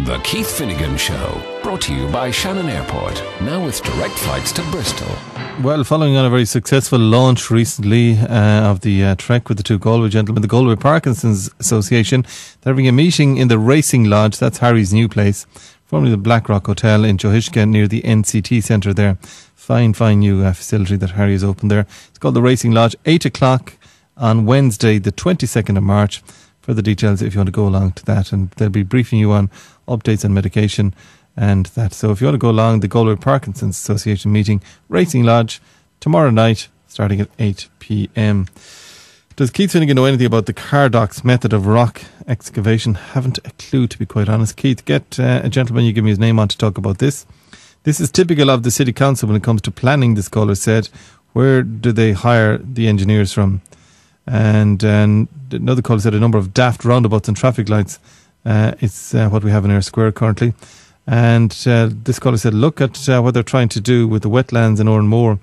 The Keith Finnegan Show, brought to you by Shannon Airport, now with direct flights to Bristol. Well, following on a very successful launch recently of the trek with the two Galway gentlemen, the Galway Parkinson's Association, they're having a meeting in the Racing Lodge. That's Harry's new place, formerly the Blackrock Hotel in Johishka near the NCT Centre there. Fine new facility that Harry has opened there. It's called the Racing Lodge, 8 o'clock on Wednesday, the 22nd of March. Further details if you want to go along to that, and they'll be briefing you on updates on medication and that. So if you want to go along, the Galway Parkinson's Association meeting, Racing Lodge, tomorrow night, starting at 8 p.m. Does Keith Finnegan know anything about the Cardock's method of rock excavation? Haven't a clue, to be quite honest. Keith, get a gentleman, you give me his name on to talk about this. This is typical of the City Council when it comes to planning, the scholar said. Where do they hire the engineers from? And another caller said a number of daft roundabouts and traffic lights. It's what we have in our square currently. And this caller said, look at what they're trying to do with the wetlands in Oranmore.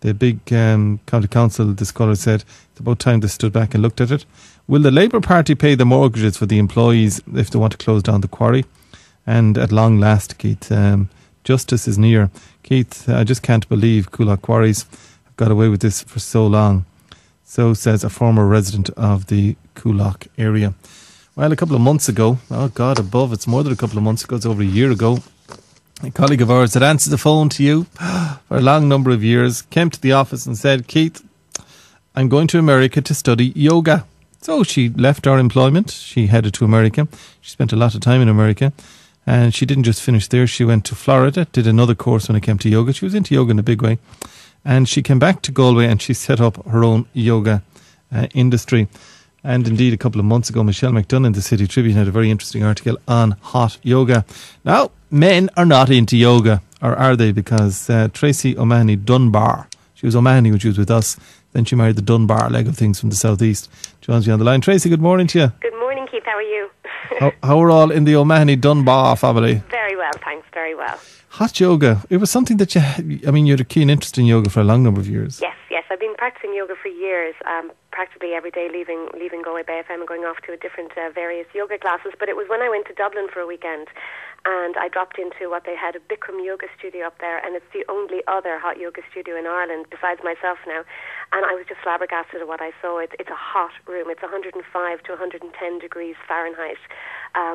The big county council, this caller said, it's about time they stood back and looked at it. Will the Labour Party pay the mortgages for the employees if they want to close down the quarry? And at long last, Keith, justice is near. Keith, I just can't believe Coolock Quarries have got away with this for so long. So says a former resident of the Coolock area. Well, a couple of months ago, oh God above, it's more than a couple of months ago, it's over a year ago, a colleague of ours that answered the phone to you for a long number of years came to the office and said, Keith, I'm going to America to study yoga. So she left our employment, she headed to America, she spent a lot of time in America, and she didn't just finish there, she went to Florida, did another course when it came to yoga. She was into yoga in a big way. And she came back to Galway and she set up her own yoga industry. And indeed, a couple of months ago, Michelle McDonough in the City Tribune had a very interesting article on hot yoga. Now, men are not into yoga, or are they? Because Tracy O'Mahony Dunbar, she was O'Mahony when she was with us, then she married the Dunbar leg of things from the southeast. Joins me on the line. Tracy, good morning to you. Good morning, Keith. How are you? how are all in the O'Mahony Dunbar family? Very well, thanks. Very well. Hot yoga, it was something that you had a keen interest in yoga for a long number of years. Yes. I've been practicing yoga for years, practically every day, leaving Galway Bay FM and going off to a different various yoga classes. But it was when I went to Dublin for a weekend and I dropped into what they had, a Bikram yoga studio up there, and it's the only other hot yoga studio in Ireland besides myself now. And I was just flabbergasted at what I saw. It's a hot room. It's 105 to 110 degrees Fahrenheit,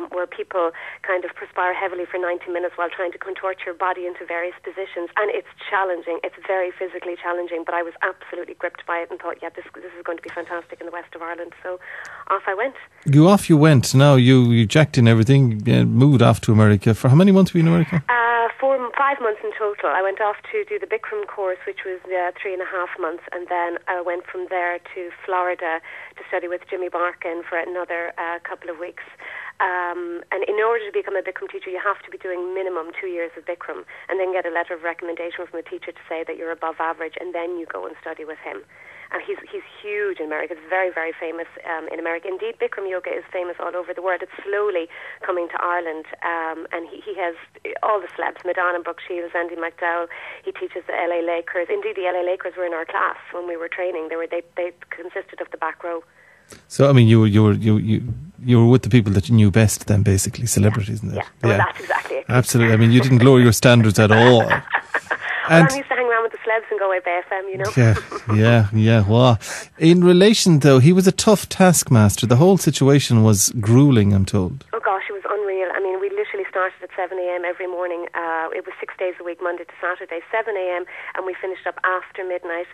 where people kind of perspire heavily for 90 minutes while trying to contort your body into various positions. And it's challenging. It's very physically challenging, but I was absolutely gripped by it and thought, yeah, this is going to be fantastic in the west of Ireland. So off I went. Off you went. Now you jacked in everything, moved off to America. For how many months were you in America? 5 months in total. I went off to do the Bikram course, which was 3.5 months, and then I went from there to Florida to study with Jimmy Barkin for another couple of weeks. And in order to become a Bikram teacher, you have to be doing minimum 2 years of Bikram and then get a letter of recommendation from a teacher to say that you're above average, and then you go and study with him. And he's huge in America. It's very, very famous in America. Indeed, Bikram yoga is famous all over the world. It's slowly coming to Ireland. And he has all the celebs, Madonna, Brooke Shields, Andy McDowell. He teaches the LA Lakers. Indeed, the LA Lakers were in our class when we were training. They consisted of the back row. So, I mean, you were with the people that you knew best then, basically, celebrities. Yeah, well, that's exactly it. Absolutely. I mean, you didn't lower your standards at all. And I used to hang around with the celebs and go away Bay FM, you know. Yeah. Well, in relation, though, he was a tough taskmaster. The whole situation was gruelling, I'm told. Oh, gosh, it was unreal. I mean, we literally started at 7 a.m. every morning. It was 6 days a week, Monday to Saturday, 7 a.m., and we finished up after midnight,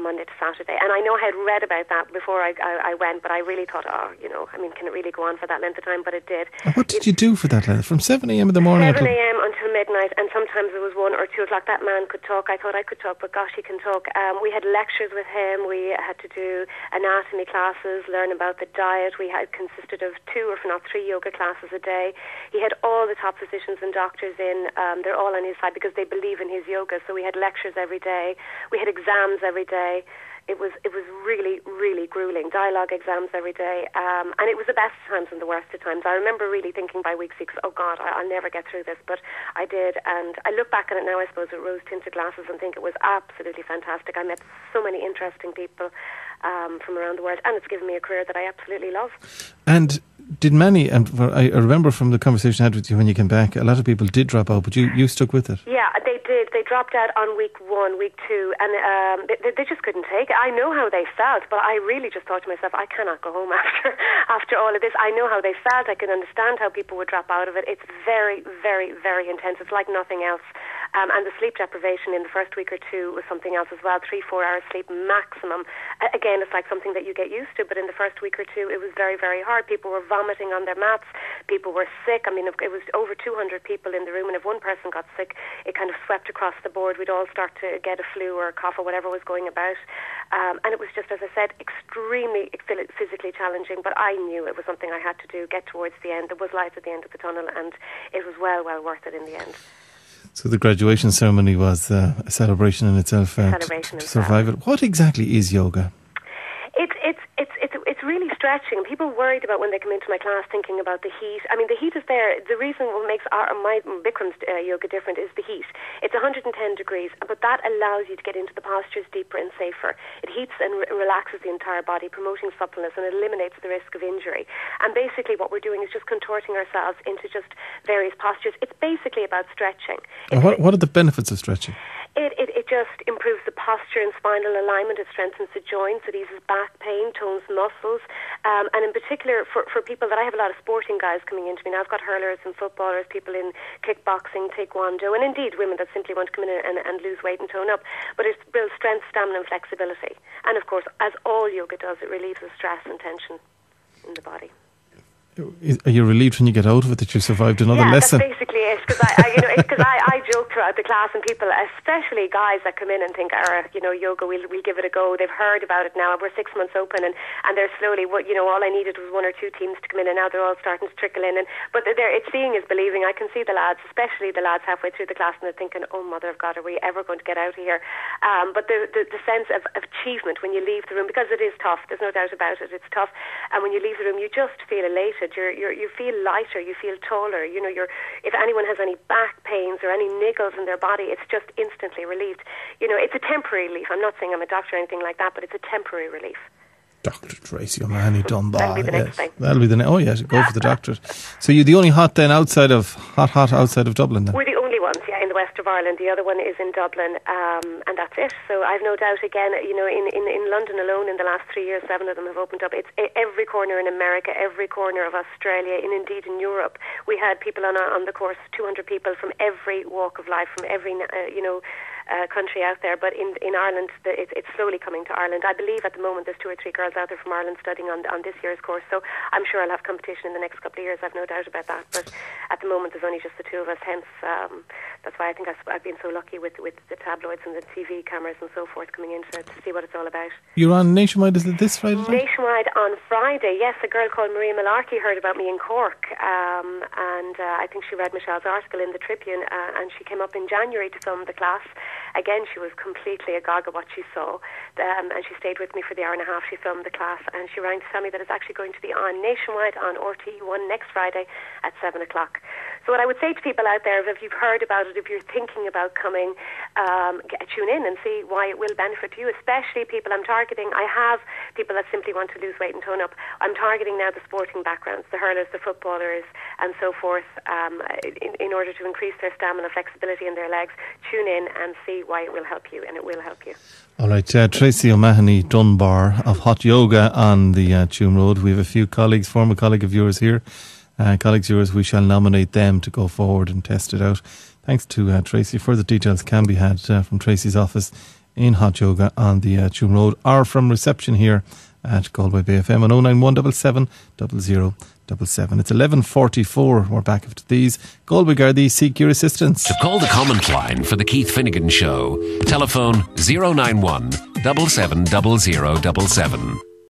Monday to Saturday. And I know I had read about that before I went, but I really thought, can it really go on for that length of time? But it did. What did you do for that length? From 7 a.m. in the morning? 7 a.m. until midnight, and sometimes it was 1 or 2 o'clock. That man could talk. I thought I could talk, but gosh, he can talk. We had lectures with him. We had to do anatomy classes, learn about the diet. We had consisted of 2 or if not 3 yoga classes a day. He had all the top physicians and doctors in. They're all on his side because they believe in his yoga. So we had lectures every day. We had exams every day. It was really, really grueling. Dialogue exams every day. And it was the best times and the worst of times. I remember really thinking by week 6, oh God, I'll never get through this. But I did. And I look back on it now, I suppose, with rose-tinted glasses and think it was absolutely fantastic. I met so many interesting people from around the world. And it's given me a career that I absolutely love. And did many, and I remember from the conversation I had with you when you came back, a lot of people did drop out, but you stuck with it. Yeah, they did. They dropped out on week 1, week 2, and they just couldn't take it. I know how they felt, but I really just thought to myself, I cannot go home after all of this. I know how they felt. I can understand how people would drop out of it. It's very, very, very intense. It's like nothing else. And the sleep deprivation in the first week or 2 was something else as well. 3-4 hours sleep maximum. Again, it's like something that you get used to, but in the first week or 2, it was very, very hard. People were vomiting on their mats. People were sick. I mean, it was over 200 people in the room, and if one person got sick, it kind of swept across the board. We'd all start to get a flu or a cough or whatever was going about. And it was just, as I said, extremely physically challenging, but I knew it was something I had to do, get towards the end. There was light at the end of the tunnel, and it was well worth it in the end. So the graduation ceremony was a celebration in itself to survive it. What exactly is yoga? It's really stretching. People worried about when they come into my class thinking about the heat. I mean, the heat is there. The reason what makes my Bikram's yoga different is the heat. It's 110 degrees, but that allows you to get into the postures deeper and safer. It heats and relaxes the entire body, promoting suppleness, and it eliminates the risk of injury. And basically what we're doing is just contorting ourselves into just various postures. It's basically about stretching. What are the benefits of stretching? It just improves the posture and spinal alignment. It strengthens the joints. It eases back pain, tones muscles. And in particular, for people that I have a lot of sporting guys coming into me now. I've got hurlers and footballers, people in kickboxing, taekwondo, and indeed women that simply want to come in and lose weight and tone up. But it builds strength, stamina and flexibility. And of course, as all yoga does, it relieves the stress and tension in the body. Are you relieved when you get out of it that you survived another lesson? Yeah, that's basically it. Because I joke throughout the class, and people, especially guys that come in and think, yoga, we'll give it a go. They've heard about it now. We're 6 months open, and they're slowly, all I needed was 1 or 2 teams to come in, and now they're all starting to trickle in. But it's seeing is believing. I can see the lads, especially the lads halfway through the class, and they're thinking, oh, mother of God, are we ever going to get out of here? But the sense of achievement when you leave the room, because it is tough, there's no doubt about it, it's tough. And when you leave the room, you just feel elated. You feel lighter, you feel taller. If anyone has any back pains or any niggles in their body, it's just instantly relieved. It's a temporary relief. I'm not saying I'm a doctor or anything like that, but it's a temporary relief. Dr. Tracy O'Mahony Dunbar. That'll be the next thing. That'll be the next. Oh yes, go for the doctorate. So you're the only hot outside of Dublin then? We're the only ones, yeah, in the west of Ireland. The other one is in Dublin, and that's it. So I've no doubt, again, in London alone in the last 3 years, 7 of them have opened up. It's every corner in America, every corner of Australia, and indeed in Europe. We had people on the course, 200 people from every walk of life, from every country out there. But in Ireland, it's slowly coming to Ireland. I believe at the moment there's 2 or 3 girls out there from Ireland studying on this year's course. So I'm sure I'll have competition in the next couple of years. I've no doubt about that. But at the moment, there's only just the 2 of us. Hence, that's why I think I've been so lucky with the tabloids and the TV cameras and so forth coming in to see what it's all about. You're on Nationwide, is it this Friday? Nationwide on Friday, yes. A girl called Maria Malarkey heard about me in Cork, and I think she read Michelle's article in the Tribune, and she came up in January to film the class. Again, she was completely agog at what she saw, and she stayed with me for the hour and a half. She filmed the class, and she rang to tell me that it's actually going to be on Nationwide on RTE1 next Friday at 7 o'clock. So what I would say to people out there, if you've heard about it, if you're thinking about coming, tune in and see why it will benefit you, especially people I'm targeting. I have people that simply want to lose weight and tone up. I'm targeting now the sporting backgrounds, the hurlers, the footballers, and so forth, in order to increase their stamina, flexibility in their legs. Tune in and see why it will help you, and it will help you. All right, Tracy O'Mahony Dunbar of HotYoga on the Tuam Road. We have a few colleagues, former colleague of yours here, colleagues of yours. We shall nominate them to go forward and test it out. Thanks to Tracy. Further details can be had from Tracy's office in HotYoga on the Tuam Road, or from reception here at Galway Bay FM on 09177 0077. It's 11:44. We're back after these. Galway Gardaí seek your assistance. To call the comment line for the Keith Finnegan Show, telephone 091 770077.